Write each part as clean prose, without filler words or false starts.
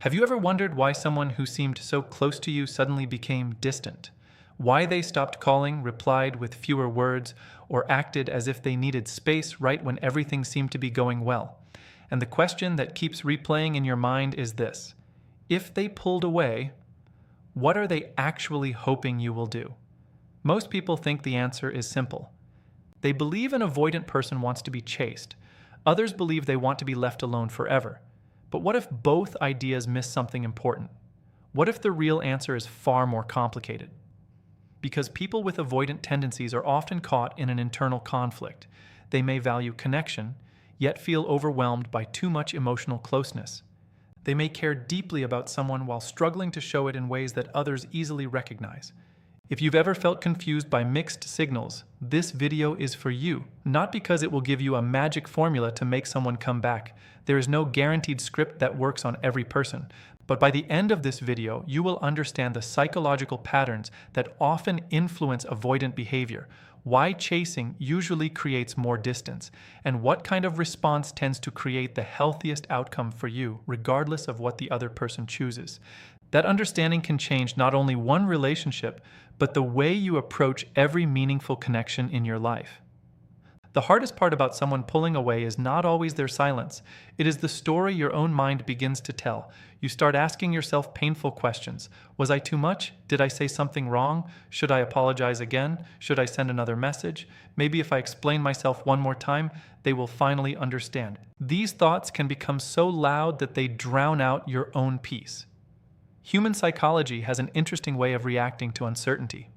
Have you ever wondered why someone who seemed so close to you suddenly became distant? Why they stopped calling, replied with fewer words, or acted as if they needed space right when everything seemed to be going well? And the question that keeps replaying in your mind is this: if they pulled away, what are they actually hoping you will do? Most people think the answer is simple. They believe an avoidant person wants to be chased. Others believe they want to be left alone forever. But what if both ideas miss something important? What if the real answer is far more complicated? Because people with avoidant tendencies are often caught in an internal conflict. They may value connection, yet feel overwhelmed by too much emotional closeness. They may care deeply about someone while struggling to show it in ways that others easily recognize. If you've ever felt confused by mixed signals, this video is for you. Not because it will give you a magic formula to make someone come back. There is no guaranteed script that works on every person. But by the end of this video, you will understand the psychological patterns that often influence avoidant behavior, why chasing usually creates more distance, and what kind of response tends to create the healthiest outcome for you, regardless of what the other person chooses. That understanding can change not only one relationship, but the way you approach every meaningful connection in your life. The hardest part about someone pulling away is not always their silence. It is the story your own mind begins to tell. You start asking yourself painful questions. Was I too much? Did I say something wrong? Should I apologize again? Should I send another message? Maybe if I explain myself one more time, they will finally understand. These thoughts can become so loud that they drown out your own peace. Human psychology has an interesting way of reacting to uncertainty.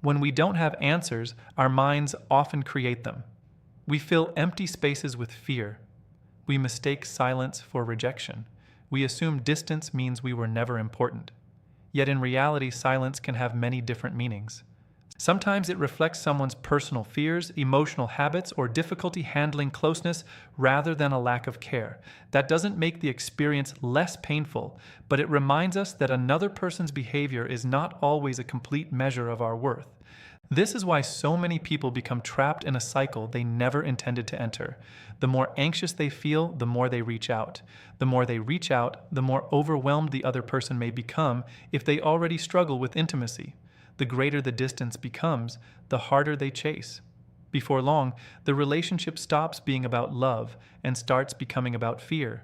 When we don't have answers, our minds often create them. We fill empty spaces with fear. We mistake silence for rejection. We assume distance means we were never important. Yet in reality, silence can have many different meanings. Sometimes it reflects someone's personal fears, emotional habits, or difficulty handling closeness rather than a lack of care. That doesn't make the experience less painful, but it reminds us that another person's behavior is not always a complete measure of our worth. This is why so many people become trapped in a cycle they never intended to enter. The more anxious they feel, the more they reach out. The more they reach out, the more overwhelmed the other person may become if they already struggle with intimacy. The greater the distance becomes, the harder they chase. Before long, the relationship stops being about love and starts becoming about fear.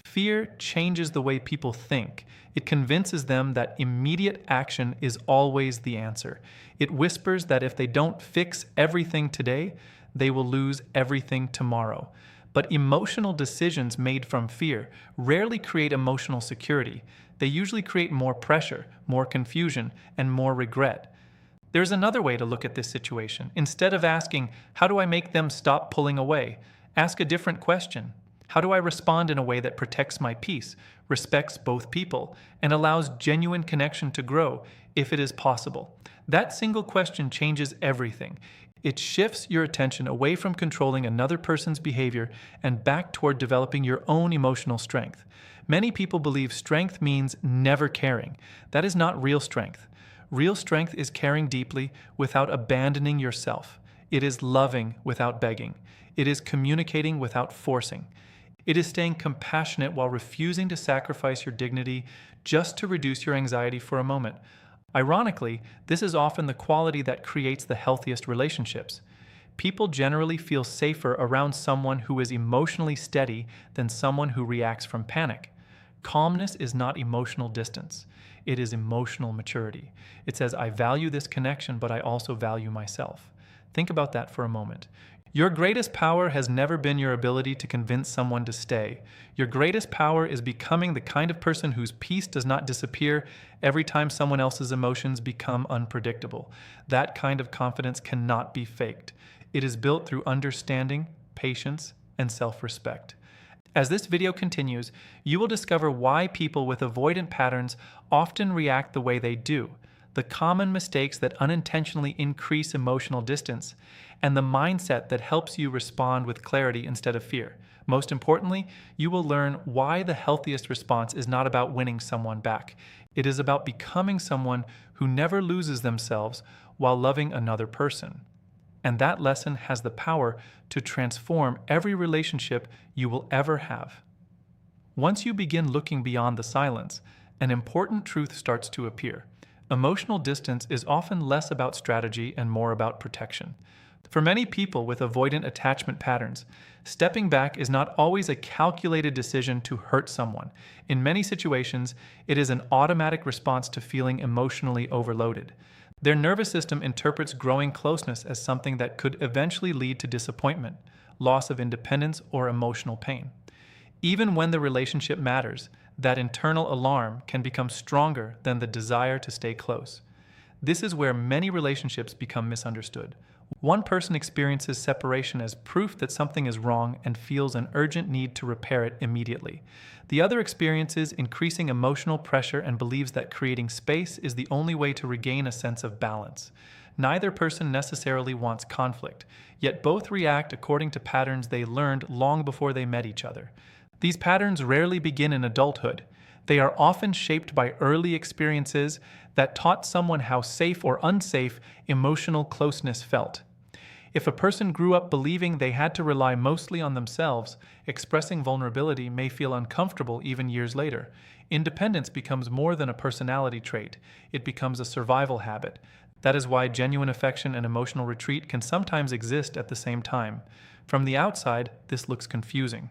Fear changes the way people think. It convinces them that immediate action is always the answer. It whispers that if they don't fix everything today, they will lose everything tomorrow. But emotional decisions made from fear rarely create emotional security. They usually create more pressure, more confusion, and more regret. There's another way to look at this situation. Instead of asking, "How do I make them stop pulling away?" ask a different question. How do I respond in a way that protects my peace, respects both people, and allows genuine connection to grow if it is possible? That single question changes everything. It shifts your attention away from controlling another person's behavior and back toward developing your own emotional strength. Many people believe strength means never caring. That is not real strength. Real strength is caring deeply without abandoning yourself. It is loving without begging. It is communicating without forcing. It is staying compassionate while refusing to sacrifice your dignity just to reduce your anxiety for a moment. Ironically, this is often the quality that creates the healthiest relationships. People generally feel safer around someone who is emotionally steady than someone who reacts from panic. Calmness is not emotional distance. It is emotional maturity. It says, I value this connection, but I also value myself. Think about that for a moment. Your greatest power has never been your ability to convince someone to stay. Your greatest power is becoming the kind of person whose peace does not disappear every time someone else's emotions become unpredictable. That kind of confidence cannot be faked. It is built through understanding, patience, and self-respect. As this video continues, you will discover why people with avoidant patterns often react the way they do, the common mistakes that unintentionally increase emotional distance, and the mindset that helps you respond with clarity instead of fear. Most importantly, you will learn why the healthiest response is not about winning someone back. It is about becoming someone who never loses themselves while loving another person. And that lesson has the power to transform every relationship you will ever have. Once you begin looking beyond the silence, an important truth starts to appear. Emotional distance is often less about strategy and more about protection. For many people with avoidant attachment patterns, stepping back is not always a calculated decision to hurt someone. In many situations, it is an automatic response to feeling emotionally overloaded. Their nervous system interprets growing closeness as something that could eventually lead to disappointment, loss of independence, or emotional pain. Even when the relationship matters, that internal alarm can become stronger than the desire to stay close. This is where many relationships become misunderstood. One person experiences separation as proof that something is wrong and feels an urgent need to repair it immediately. The other experiences increasing emotional pressure and believes that creating space is the only way to regain a sense of balance. Neither person necessarily wants conflict, yet both react according to patterns they learned long before they met each other. These patterns rarely begin in adulthood. They are often shaped by early experiences that taught someone how safe or unsafe emotional closeness felt. If a person grew up believing they had to rely mostly on themselves, expressing vulnerability may feel uncomfortable even years later. Independence becomes more than a personality trait. It becomes a survival habit. That is why genuine affection and emotional retreat can sometimes exist at the same time. From the outside, this looks confusing.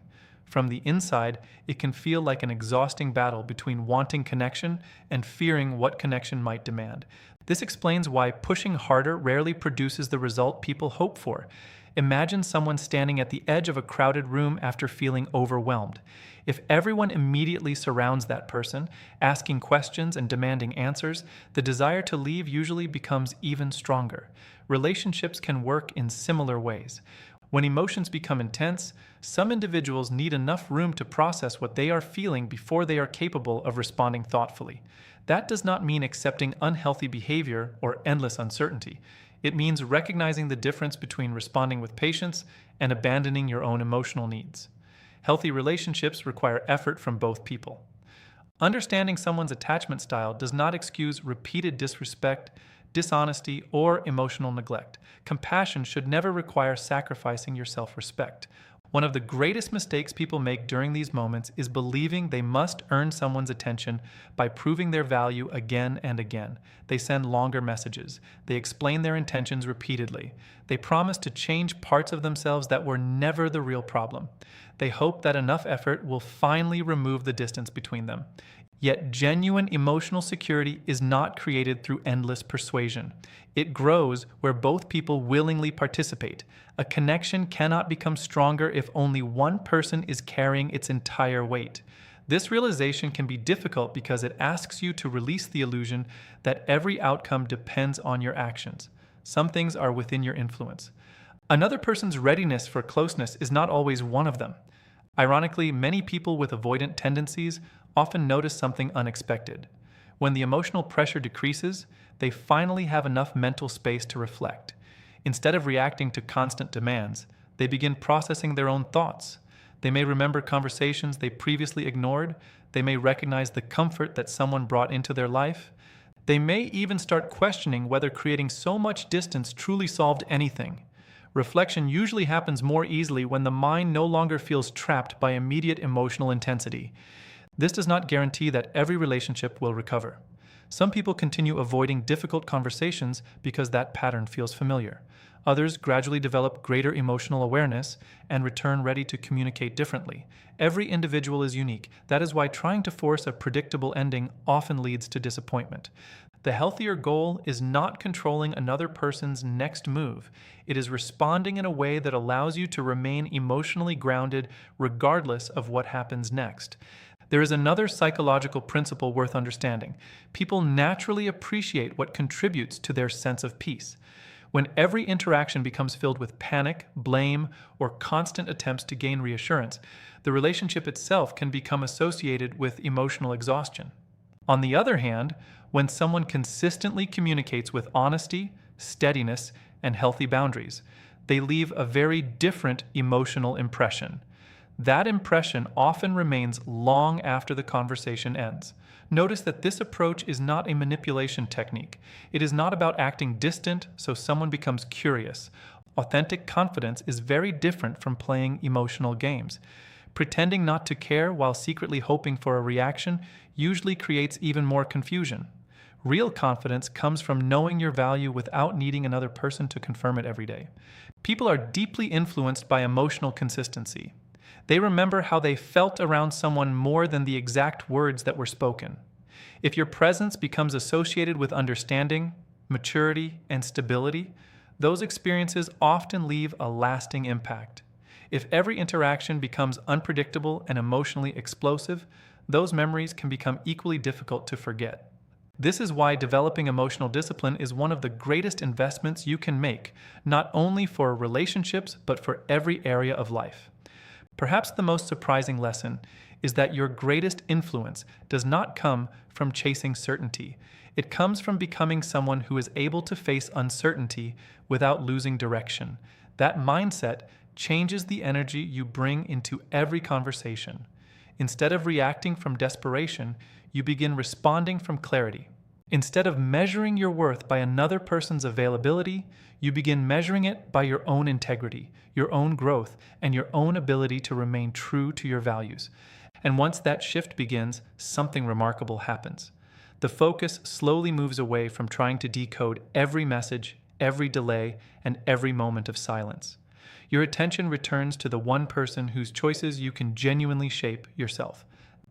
From the inside, it can feel like an exhausting battle between wanting connection and fearing what connection might demand. This explains why pushing harder rarely produces the result people hope for. Imagine someone standing at the edge of a crowded room after feeling overwhelmed. If everyone immediately surrounds that person, asking questions and demanding answers, the desire to leave usually becomes even stronger. Relationships can work in similar ways. When emotions become intense, some individuals need enough room to process what they are feeling before they are capable of responding thoughtfully. That does not mean accepting unhealthy behavior or endless uncertainty. It means recognizing the difference between responding with patience and abandoning your own emotional needs. Healthy relationships require effort from both people. Understanding someone's attachment style does not excuse repeated disrespect, dishonesty, or emotional neglect. Compassion should never require sacrificing your self-respect. One of the greatest mistakes people make during these moments is believing they must earn someone's attention by proving their value again and again. They send longer messages. They explain their intentions repeatedly. They promise to change parts of themselves that were never the real problem. They hope that enough effort will finally remove the distance between them. Yet genuine emotional security is not created through endless persuasion. It grows where both people willingly participate. A connection cannot become stronger if only one person is carrying its entire weight. This realization can be difficult because it asks you to release the illusion that every outcome depends on your actions. Some things are within your influence. Another person's readiness for closeness is not always one of them. Ironically, many people with avoidant tendencies often notice something unexpected. When the emotional pressure decreases, they finally have enough mental space to reflect. Instead of reacting to constant demands, they begin processing their own thoughts. They may remember conversations they previously ignored. They may recognize the comfort that someone brought into their life. They may even start questioning whether creating so much distance truly solved anything. Reflection usually happens more easily when the mind no longer feels trapped by immediate emotional intensity. This does not guarantee that every relationship will recover. Some people continue avoiding difficult conversations because that pattern feels familiar. Others gradually develop greater emotional awareness and return ready to communicate differently. Every individual is unique. That is why trying to force a predictable ending often leads to disappointment. The healthier goal is not controlling another person's next move. It is responding in a way that allows you to remain emotionally grounded regardless of what happens next. There is another psychological principle worth understanding. People naturally appreciate what contributes to their sense of peace. When every interaction becomes filled with panic, blame, or constant attempts to gain reassurance, the relationship itself can become associated with emotional exhaustion. On the other hand, when someone consistently communicates with honesty, steadiness, and healthy boundaries, they leave a very different emotional impression. That impression often remains long after the conversation ends. Notice that this approach is not a manipulation technique. It is not about acting distant so someone becomes curious. Authentic confidence is very different from playing emotional games. Pretending not to care while secretly hoping for a reaction usually creates even more confusion. Real confidence comes from knowing your value without needing another person to confirm it every day. People are deeply influenced by emotional consistency. They remember how they felt around someone more than the exact words that were spoken. If your presence becomes associated with understanding, maturity, and stability, those experiences often leave a lasting impact. If every interaction becomes unpredictable and emotionally explosive, those memories can become equally difficult to forget. This is why developing emotional discipline is one of the greatest investments you can make, not only for relationships, but for every area of life. Perhaps the most surprising lesson is that your greatest influence does not come from chasing certainty. It comes from becoming someone who is able to face uncertainty without losing direction. That mindset changes the energy you bring into every conversation. Instead of reacting from desperation, you begin responding from clarity. Instead of measuring your worth by another person's availability, you begin measuring it by your own integrity, your own growth, and your own ability to remain true to your values. And once that shift begins, something remarkable happens. The focus slowly moves away from trying to decode every message, every delay, and every moment of silence. Your attention returns to the one person whose choices you can genuinely shape yourself.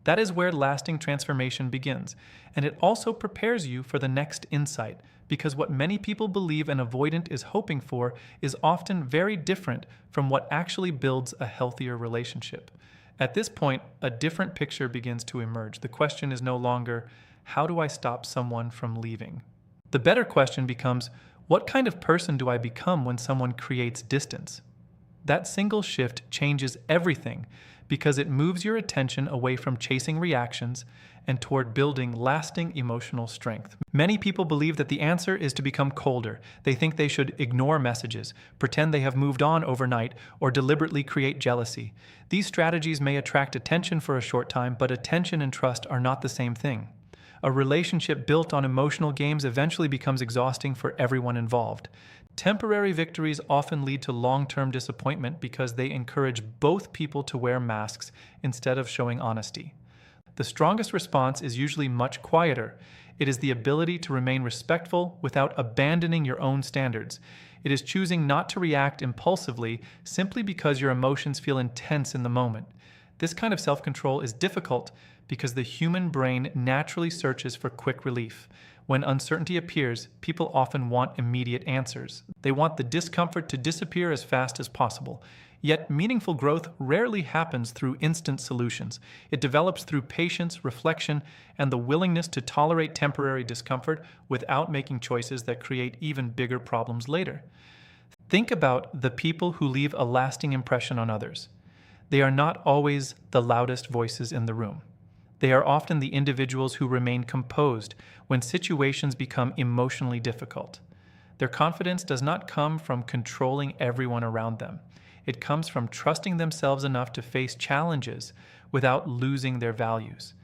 That is where lasting transformation begins, and it also prepares you for the next insight, because what many people believe an avoidant is hoping for is often very different from what actually builds a healthier relationship. At this point, a different picture begins to emerge. The question is no longer, how do I stop someone from leaving? The better question becomes, what kind of person do I become when someone creates distance? That single shift changes everything because it moves your attention away from chasing reactions and toward building lasting emotional strength. Many people believe that the answer is to become colder. They think they should ignore messages, pretend they have moved on overnight, or deliberately create jealousy. These strategies may attract attention for a short time, but attention and trust are not the same thing. A relationship built on emotional games eventually becomes exhausting for everyone involved. Temporary victories often lead to long-term disappointment because they encourage both people to wear masks instead of showing honesty. The strongest response is usually much quieter. It is the ability to remain respectful without abandoning your own standards. It is choosing not to react impulsively simply because your emotions feel intense in the moment. This kind of self-control is difficult because the human brain naturally searches for quick relief. When uncertainty appears, people often want immediate answers. They want the discomfort to disappear as fast as possible. Yet meaningful growth rarely happens through instant solutions. It develops through patience, reflection, and the willingness to tolerate temporary discomfort without making choices that create even bigger problems later. Think about the people who leave a lasting impression on others. They are not always the loudest voices in the room. They are often the individuals who remain composed when situations become emotionally difficult. Their confidence does not come from controlling everyone around them. It comes from trusting themselves enough to face challenges without losing their values.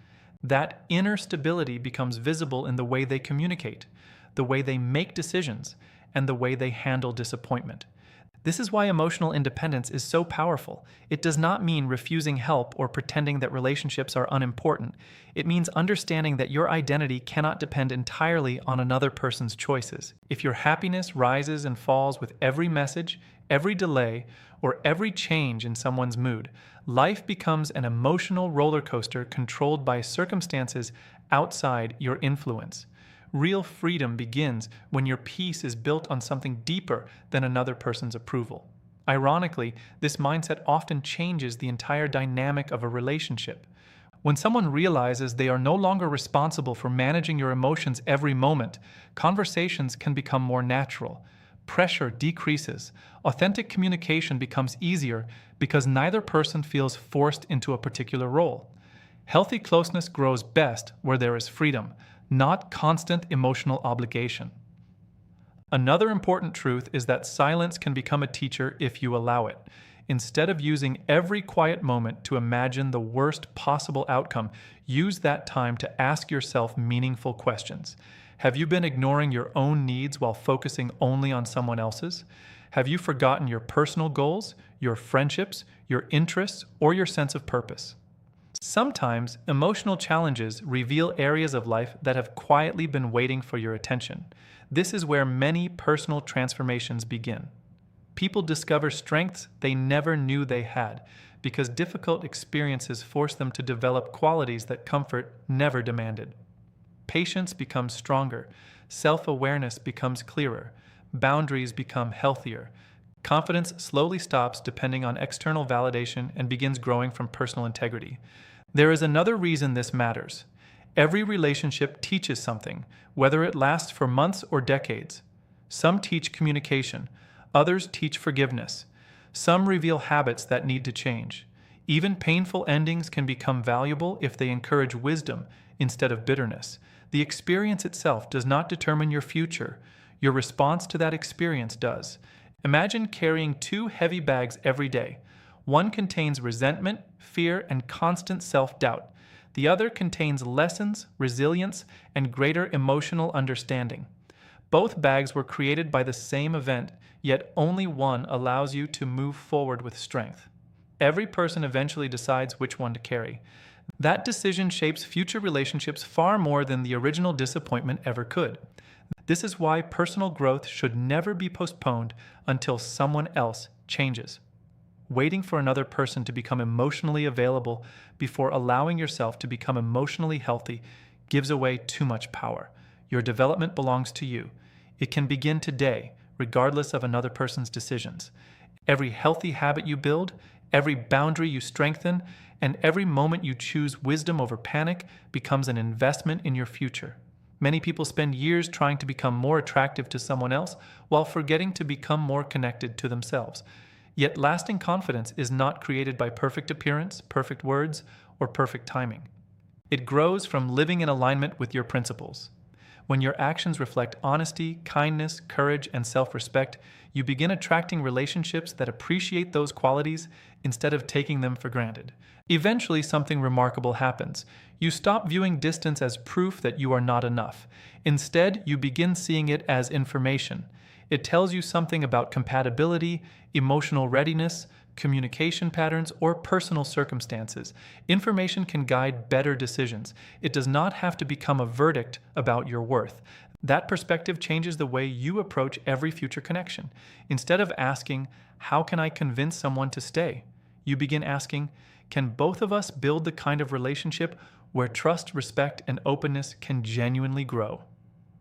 That inner stability becomes visible in the way they communicate, the way they make decisions, and the way they handle disappointment. This is why emotional independence is so powerful. It does not mean refusing help or pretending that relationships are unimportant. It means understanding that your identity cannot depend entirely on another person's choices. If your happiness rises and falls with every message, every delay, or every change in someone's mood, life becomes an emotional roller coaster controlled by circumstances outside your influence. Real freedom begins when your peace is built on something deeper than another person's approval. Ironically, this mindset often changes the entire dynamic of a relationship. When someone realizes they are no longer responsible for managing your emotions every moment, conversations can become more natural. Pressure decreases. Authentic communication becomes easier because neither person feels forced into a particular role. Healthy closeness grows best where there is freedom, not constant emotional obligation. Another important truth is that silence can become a teacher if you allow it. Instead of using every quiet moment to imagine the worst possible outcome, use that time to ask yourself meaningful questions. Have you been ignoring your own needs while focusing only on someone else's? Have you forgotten your personal goals, your friendships, your interests, or your sense of purpose? Sometimes emotional challenges reveal areas of life that have quietly been waiting for your attention. This is where many personal transformations begin. People discover strengths they never knew they had because difficult experiences force them to develop qualities that comfort never demanded. Patience becomes stronger, self-awareness becomes clearer, boundaries become healthier. Confidence slowly stops depending on external validation and begins growing from personal integrity. There is another reason this matters. Every relationship teaches something, whether it lasts for months or decades. Some teach communication, others teach forgiveness. Some reveal habits that need to change. Even painful endings can become valuable if they encourage wisdom instead of bitterness. The experience itself does not determine your future. Your response to that experience does. Imagine carrying two heavy bags every day. One contains resentment, fear, and constant self-doubt. The other contains lessons, resilience, and greater emotional understanding. Both bags were created by the same event, yet only one allows you to move forward with strength. Every person eventually decides which one to carry. That decision shapes future relationships far more than the original disappointment ever could. This is why personal growth should never be postponed until someone else changes. Waiting for another person to become emotionally available before allowing yourself to become emotionally healthy gives away too much power. Your development belongs to you. It can begin today, regardless of another person's decisions. Every healthy habit you build, every boundary you strengthen, and every moment you choose wisdom over panic becomes an investment in your future. Many people spend years trying to become more attractive to someone else while forgetting to become more connected to themselves. Yet lasting confidence is not created by perfect appearance, perfect words, or perfect timing. It grows from living in alignment with your principles. When your actions reflect honesty, kindness, courage, and self-respect, you begin attracting relationships that appreciate those qualities instead of taking them for granted. Eventually, something remarkable happens. You stop viewing distance as proof that you are not enough. Instead, you begin seeing it as information. It tells you something about compatibility, emotional readiness, communication patterns, or personal circumstances. Information can guide better decisions. It does not have to become a verdict about your worth. That perspective changes the way you approach every future connection. Instead of asking, "How can I convince someone to stay?" you begin asking, "Can both of us build the kind of relationship where trust, respect, and openness can genuinely grow?"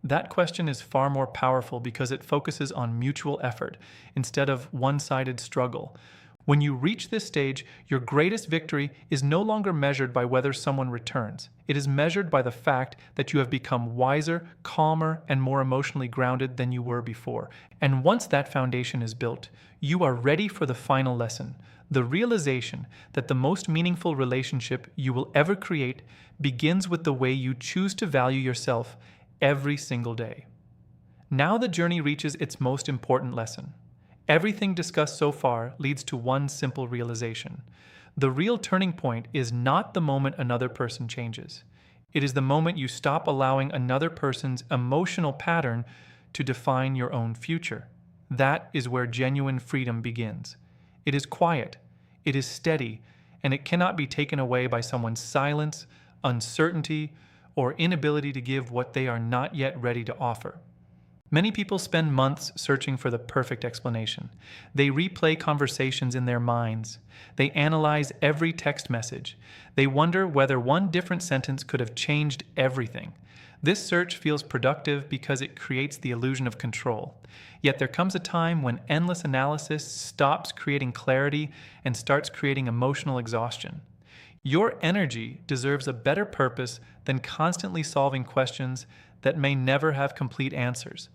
That question is far more powerful because it focuses on mutual effort instead of one-sided struggle. When you reach this stage, your greatest victory is no longer measured by whether someone returns. It is measured by the fact that you have become wiser, calmer, and more emotionally grounded than you were before. And once that foundation is built, you are ready for the final lesson, the realization that the most meaningful relationship you will ever create begins with the way you choose to value yourself every single day. Now the journey reaches its most important lesson. Everything discussed so far leads to one simple realization. The real turning point is not the moment another person changes. It is the moment you stop allowing another person's emotional pattern to define your own future. That is where genuine freedom begins. It is quiet, it is steady, and it cannot be taken away by someone's silence, uncertainty, or inability to give what they are not yet ready to offer. Many people spend months searching for the perfect explanation. They replay conversations in their minds. They analyze every text message. They wonder whether one different sentence could have changed everything. This search feels productive because it creates the illusion of control. Yet there comes a time when endless analysis stops creating clarity and starts creating emotional exhaustion. Your energy deserves a better purpose than constantly solving questions that may never have complete answers.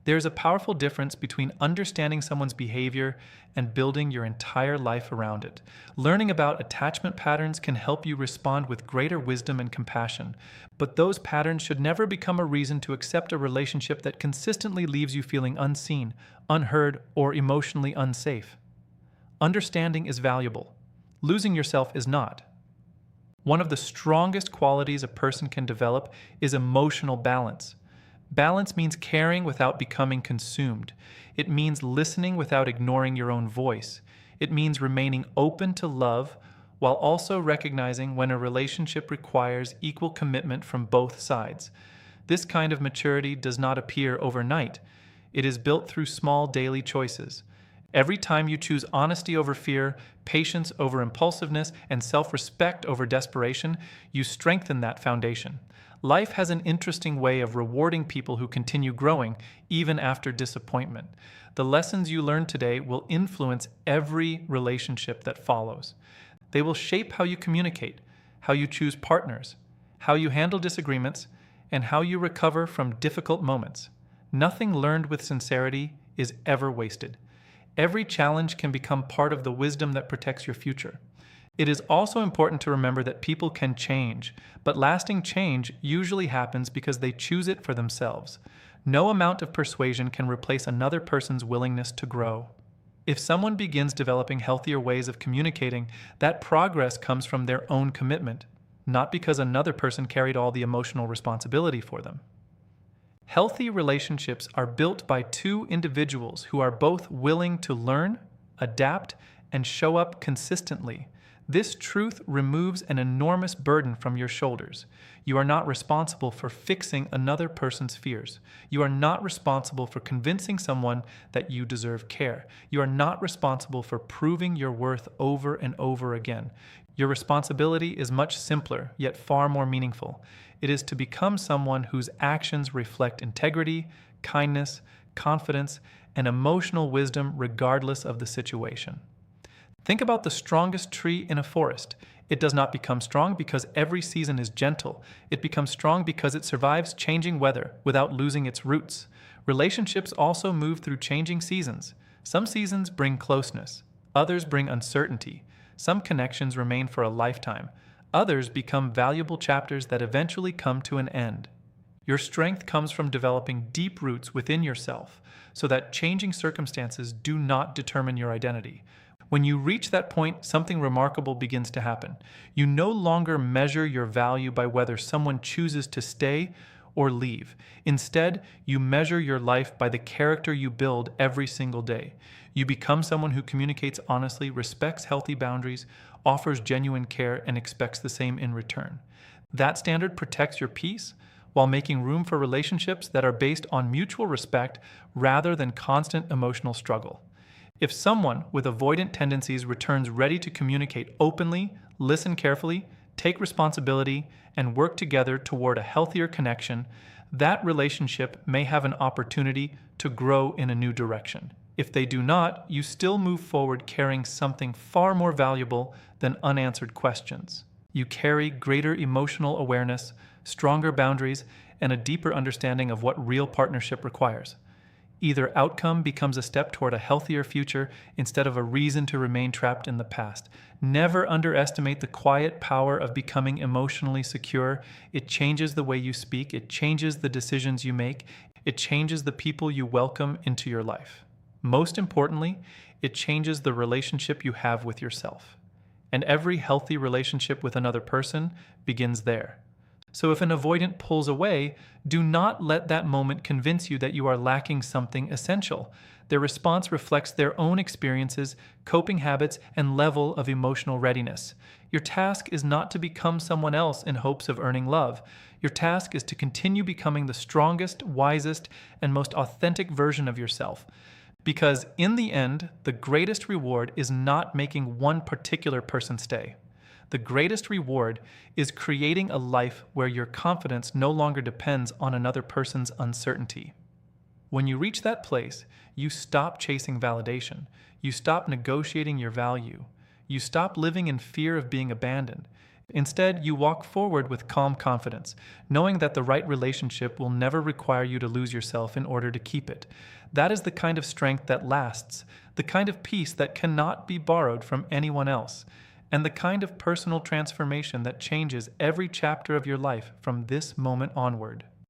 There is a powerful difference between understanding someone's behavior and building your entire life around it. Learning about attachment patterns can help you respond with greater wisdom and compassion, but those patterns should never become a reason to accept a relationship that consistently leaves you feeling unseen, unheard, or emotionally unsafe. Understanding is valuable. Losing yourself is not. One of the strongest qualities a person can develop is emotional balance. Balance means caring without becoming consumed. It means listening without ignoring your own voice. It means remaining open to love while also recognizing when a relationship requires equal commitment from both sides. This kind of maturity does not appear overnight. It is built through small daily choices. Every time you choose honesty over fear, patience over impulsiveness, and self-respect over desperation, you strengthen that foundation. Life has an interesting way of rewarding people who continue growing, even after disappointment. The lessons you learn today will influence every relationship that follows. They will shape how you communicate, how you choose partners, how you handle disagreements, and how you recover from difficult moments. Nothing learned with sincerity is ever wasted. Every challenge can become part of the wisdom that protects your future. It is also important to remember that people can change, but lasting change usually happens because they choose it for themselves. No amount of persuasion can replace another person's willingness to grow. If someone begins developing healthier ways of communicating, that progress comes from their own commitment, not because another person carried all the emotional responsibility for them. Healthy relationships are built by two individuals who are both willing to learn, adapt, and show up consistently. This truth removes an enormous burden from your shoulders. You are not responsible for fixing another person's fears. You are not responsible for convincing someone that you deserve care. You are not responsible for proving your worth over and over again. Your responsibility is much simpler, yet far more meaningful. It is to become someone whose actions reflect integrity, kindness, confidence, and emotional wisdom regardless of the situation. Think about the strongest tree in a forest. It does not become strong because every season is gentle. It becomes strong because it survives changing weather without losing its roots. Relationships also move through changing seasons. Some seasons bring closeness. Others bring uncertainty. Some connections remain for a lifetime. Others become valuable chapters that eventually come to an end. Your strength comes from developing deep roots within yourself so that changing circumstances do not determine your identity. When you reach that point, something remarkable begins to happen. You no longer measure your value by whether someone chooses to stay or leave. Instead, you measure your life by the character you build every single day. You become someone who communicates honestly, respects healthy boundaries, offers genuine care, and expects the same in return. That standard protects your peace while making room for relationships that are based on mutual respect rather than constant emotional struggle. If someone with avoidant tendencies returns ready to communicate openly, listen carefully, take responsibility, and work together toward a healthier connection, that relationship may have an opportunity to grow in a new direction. If they do not, you still move forward carrying something far more valuable than unanswered questions. You carry greater emotional awareness, stronger boundaries, and a deeper understanding of what real partnership requires. Either outcome becomes a step toward a healthier future instead of a reason to remain trapped in the past. Never underestimate the quiet power of becoming emotionally secure. It changes the way you speak. It changes the decisions you make. It changes the people you welcome into your life. Most importantly, it changes the relationship you have with yourself. And every healthy relationship with another person begins there. So if an avoidant pulls away, do not let that moment convince you that you are lacking something essential. Their response reflects their own experiences, coping habits, and level of emotional readiness. Your task is not to become someone else in hopes of earning love. Your task is to continue becoming the strongest, wisest, and most authentic version of yourself. Because in the end, the greatest reward is not making one particular person stay. The greatest reward is creating a life where your confidence no longer depends on another person's uncertainty. When you reach that place, you stop chasing validation. You stop negotiating your value. You stop living in fear of being abandoned. Instead, you walk forward with calm confidence, knowing that the right relationship will never require you to lose yourself in order to keep it. That is the kind of strength that lasts, the kind of peace that cannot be borrowed from anyone else, and the kind of personal transformation that changes every chapter of your life from this moment onward.